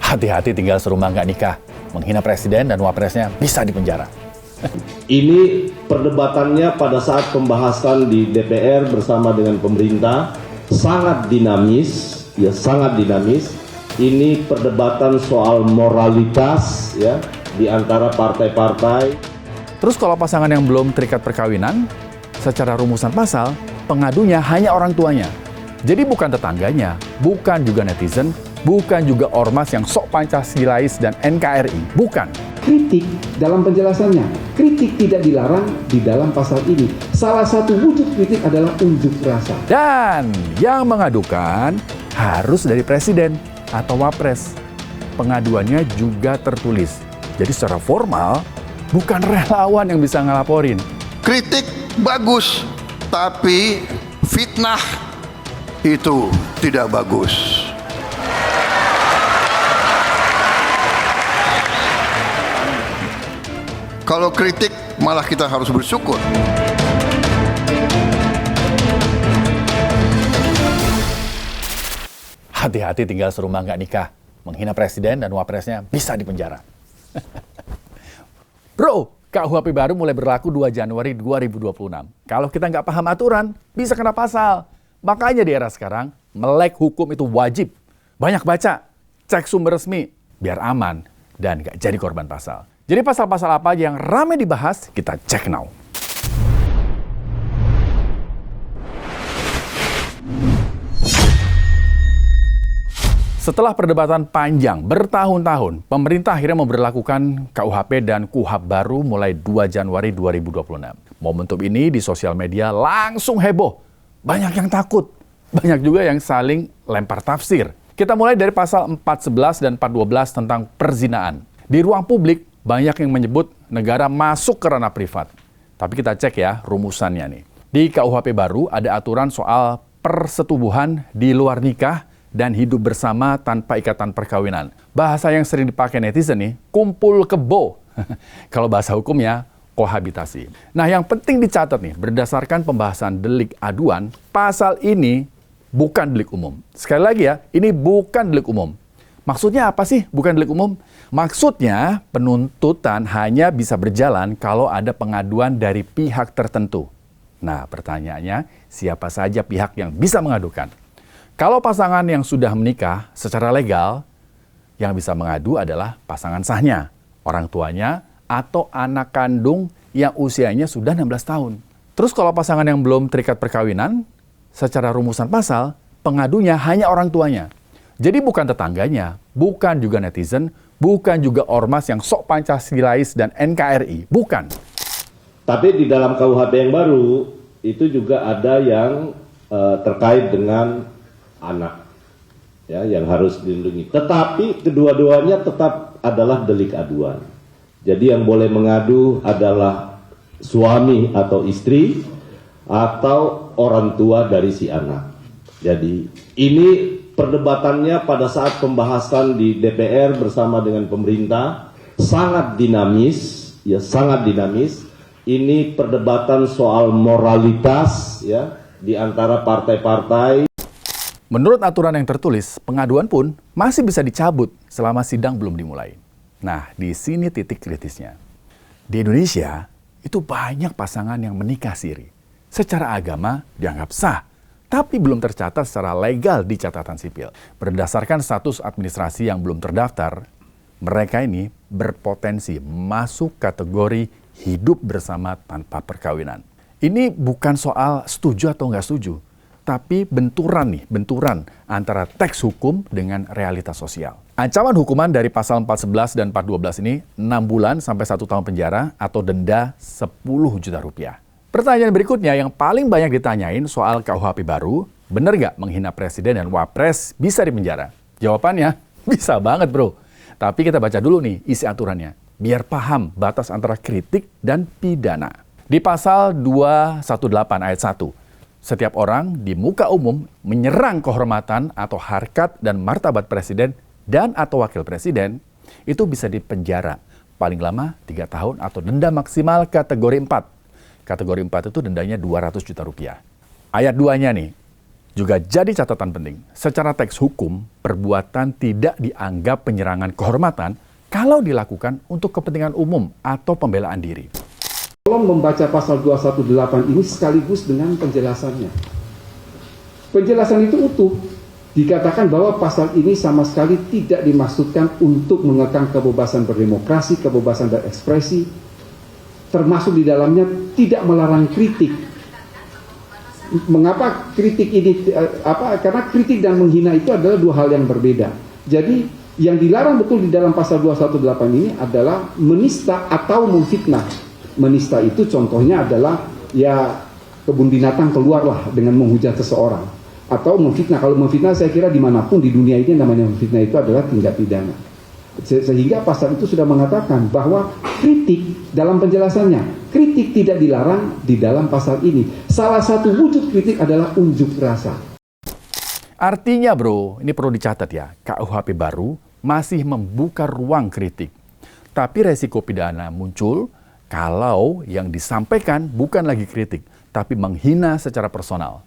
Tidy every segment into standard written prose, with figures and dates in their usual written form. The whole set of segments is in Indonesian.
Hati-hati tinggal serumah nggak nikah. Menghina presiden dan wapresnya bisa dipenjara. Ini perdebatannya pada saat pembahasan di DPR bersama dengan pemerintah sangat dinamis, ya sangat dinamis. Ini perdebatan soal moralitas ya di antara partai-partai. Terus kalau pasangan yang belum terikat perkawinan, secara rumusan pasal, pengadunya hanya orang tuanya. Jadi bukan tetangganya, bukan juga netizen, bukan juga ormas yang sok Pancasilais dan NKRI, bukan. Kritik dalam penjelasannya, kritik tidak dilarang di dalam pasal ini. Salah satu wujud kritik adalah unjuk rasa. Dan yang mengadukan harus dari presiden atau wapres. Pengaduannya juga tertulis. Jadi secara formal, bukan relawan yang bisa ngelaporin. Kritik bagus, tapi fitnah itu tidak bagus. Kalau kritik malah kita harus bersyukur. Hati-hati tinggal serumah nggak nikah. Menghina presiden dan wapresnya bisa dipenjara. Bro, KUHP baru mulai berlaku 2 Januari 2026. Kalau kita nggak paham aturan, bisa kena pasal. Makanya di era sekarang, melek hukum itu wajib. Banyak baca, cek sumber resmi, biar aman dan nggak jadi korban pasal. Jadi pasal-pasal apa aja yang ramai dibahas, kita cek now. Setelah perdebatan panjang bertahun-tahun, pemerintah akhirnya memberlakukan KUHP dan KUHAP baru mulai 2 Januari 2026. Momentum ini di sosial media langsung heboh. Banyak yang takut, banyak juga yang saling lempar tafsir. Kita mulai dari pasal 411 dan 412 tentang perzinaan. Di ruang publik, banyak yang menyebut negara masuk ke ranah privat. Tapi kita cek ya rumusannya nih. Di KUHP baru ada aturan soal persetubuhan di luar nikah dan hidup bersama tanpa ikatan perkawinan. Bahasa yang sering dipakai netizen nih, kumpul kebo. Kalau bahasa hukumnya, kohabitasi. Nah yang penting dicatat nih, berdasarkan pembahasan delik aduan, pasal ini bukan delik umum. Sekali lagi ya, ini bukan delik umum. Maksudnya apa sih bukan delik umum? Maksudnya penuntutan hanya bisa berjalan kalau ada pengaduan dari pihak tertentu. Nah pertanyaannya, siapa saja pihak yang bisa mengadukan? Kalau pasangan yang sudah menikah secara legal, yang bisa mengadu adalah pasangan sahnya, orang tuanya, atau anak kandung yang usianya sudah 16 tahun. Terus kalau pasangan yang belum terikat perkawinan, secara rumusan pasal, pengadunya hanya orang tuanya. Jadi bukan tetangganya, bukan juga netizen, bukan juga ormas yang sok Pancasilais dan NKRI, bukan. Tapi di dalam KUHP yang baru, itu juga ada yang terkait dengan anak ya yang harus dilindungi. Tetapi kedua-duanya tetap adalah delik aduan. Jadi yang boleh mengadu adalah suami atau istri atau orang tua dari si anak. Jadi ini perdebatannya pada saat pembahasan di DPR bersama dengan pemerintah sangat dinamis, ya sangat dinamis. Ini perdebatan soal moralitas ya di antara partai-partai. Menurut aturan yang tertulis, pengaduan pun masih bisa dicabut selama sidang belum dimulai. Nah, di sini titik kritisnya. Di Indonesia, itu banyak pasangan yang menikah siri. Secara agama dianggap sah, tapi belum tercatat secara legal di catatan sipil. Berdasarkan status administrasi yang belum terdaftar, mereka ini berpotensi masuk kategori hidup bersama tanpa perkawinan. Ini bukan soal setuju atau nggak setuju, tapi benturan antara teks hukum dengan realitas sosial. Ancaman hukuman dari pasal 411 dan 412 ini 6 bulan sampai 1 tahun penjara atau denda 10 juta rupiah. Pertanyaan berikutnya yang paling banyak ditanyain soal KUHP baru, bener nggak menghina presiden dan wapres bisa dipenjara? Jawabannya, bisa banget bro. Tapi kita baca dulu nih isi aturannya, biar paham batas antara kritik dan pidana. Di pasal 218 ayat 1, setiap orang di muka umum menyerang kehormatan atau harkat dan martabat presiden dan atau wakil presiden, itu bisa dipenjara paling lama 3 tahun atau denda maksimal kategori 4. Kategori 4 itu dendanya 200 juta rupiah. Ayat 2-nya nih, Juga jadi catatan penting, secara teks hukum, perbuatan tidak dianggap penyerangan kehormatan kalau dilakukan untuk kepentingan umum atau pembelaan diri. Tolong membaca pasal 218 ini sekaligus dengan penjelasannya. Penjelasan itu utuh. Dikatakan bahwa pasal ini sama sekali tidak dimaksudkan untuk mengekang kebebasan berdemokrasi, kebebasan berekspresi, termasuk di dalamnya tidak melarang kritik. Mengapa kritik ini? Karena kritik dan menghina itu adalah dua hal yang berbeda. Jadi yang dilarang betul di dalam pasal 218 ini adalah menista atau memfitnah. Menista itu contohnya adalah ya kebun binatang keluarlah dengan menghujat seseorang. Atau memfitnah. Kalau memfitnah saya kira dimanapun di dunia ini namanya memfitnah itu adalah tindak pidana. Sehingga pasal itu sudah mengatakan bahwa kritik dalam penjelasannya, kritik tidak dilarang di dalam pasal ini. Salah satu wujud kritik adalah unjuk rasa. Artinya bro, ini perlu dicatat ya, KUHP baru masih membuka ruang kritik. Tapi resiko pidana muncul kalau yang disampaikan bukan lagi kritik, tapi menghina secara personal.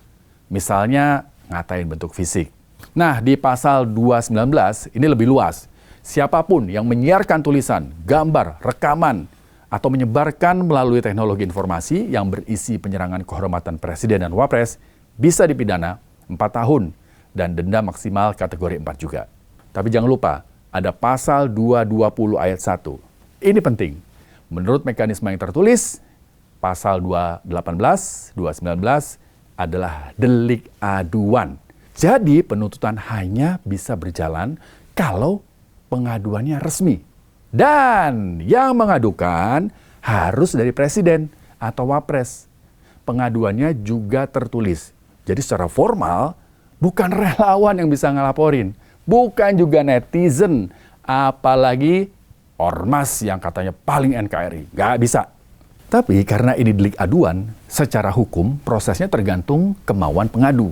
Misalnya ngatain bentuk fisik. Nah, di pasal 219 ini lebih luas. Siapapun yang menyiarkan tulisan, gambar, rekaman, atau menyebarkan melalui teknologi informasi yang berisi penyerangan kehormatan Presiden dan Wapres bisa dipidana 4 tahun dan denda maksimal kategori 4 juga. Tapi jangan lupa, ada pasal 220 ayat 1. Ini penting. Menurut mekanisme yang tertulis, pasal 218, 219 adalah delik aduan. Jadi penuntutan hanya bisa berjalan kalau pengaduannya resmi. Dan yang mengadukan harus dari presiden atau wapres. Pengaduannya juga tertulis. Jadi secara formal bukan relawan yang bisa ngelaporin. Bukan juga netizen. Apalagi ormas yang katanya paling NKRI. Nggak bisa. Tapi karena ini delik aduan, secara hukum prosesnya tergantung kemauan pengadu.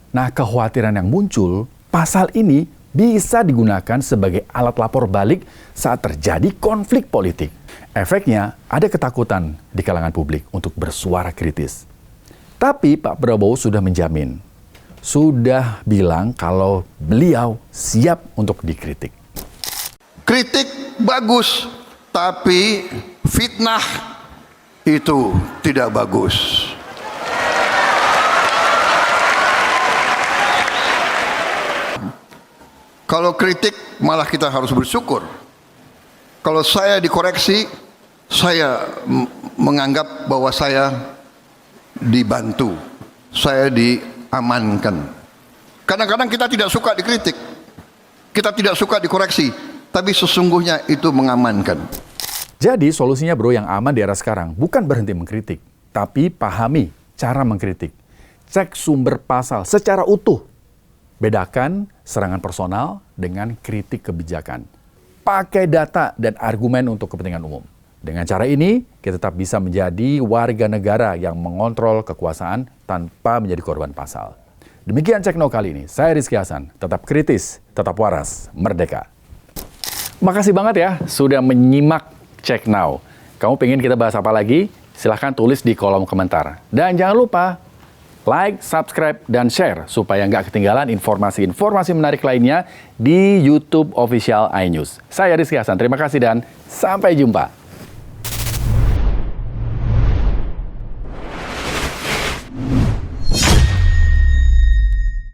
Nah, kekhawatiran yang muncul, pasal ini bisa digunakan sebagai alat lapor balik saat terjadi konflik politik. Efeknya, ada ketakutan di kalangan publik untuk bersuara kritis. Tapi Pak Prabowo sudah menjamin, sudah bilang kalau beliau siap untuk dikritik. Kritik bagus, tapi fitnah itu tidak bagus. Kalau kritik malah kita harus bersyukur. Kalau saya dikoreksi, saya menganggap bahwa saya dibantu, saya diamankan. Kadang-kadang kita tidak suka dikritik, kita tidak suka dikoreksi, tapi sesungguhnya itu mengamankan. Jadi solusinya bro yang aman di era sekarang bukan berhenti mengkritik, tapi pahami cara mengkritik. Cek sumber pasal secara utuh. Bedakan serangan personal dengan kritik kebijakan. Pakai data dan argumen untuk kepentingan umum. Dengan cara ini, kita tetap bisa menjadi warga negara yang mengontrol kekuasaan tanpa menjadi korban pasal. Demikian Cek Now kali ini. Saya Rizky Hasan. Tetap kritis, tetap waras, merdeka. Makasih banget ya sudah menyimak Cek Now. Kamu pengen kita bahas apa lagi? Silahkan tulis di kolom komentar. Dan jangan lupa like, subscribe, dan share supaya nggak ketinggalan informasi-informasi menarik lainnya di YouTube Official iNews. Saya Rizky Hasan, terima kasih dan sampai jumpa.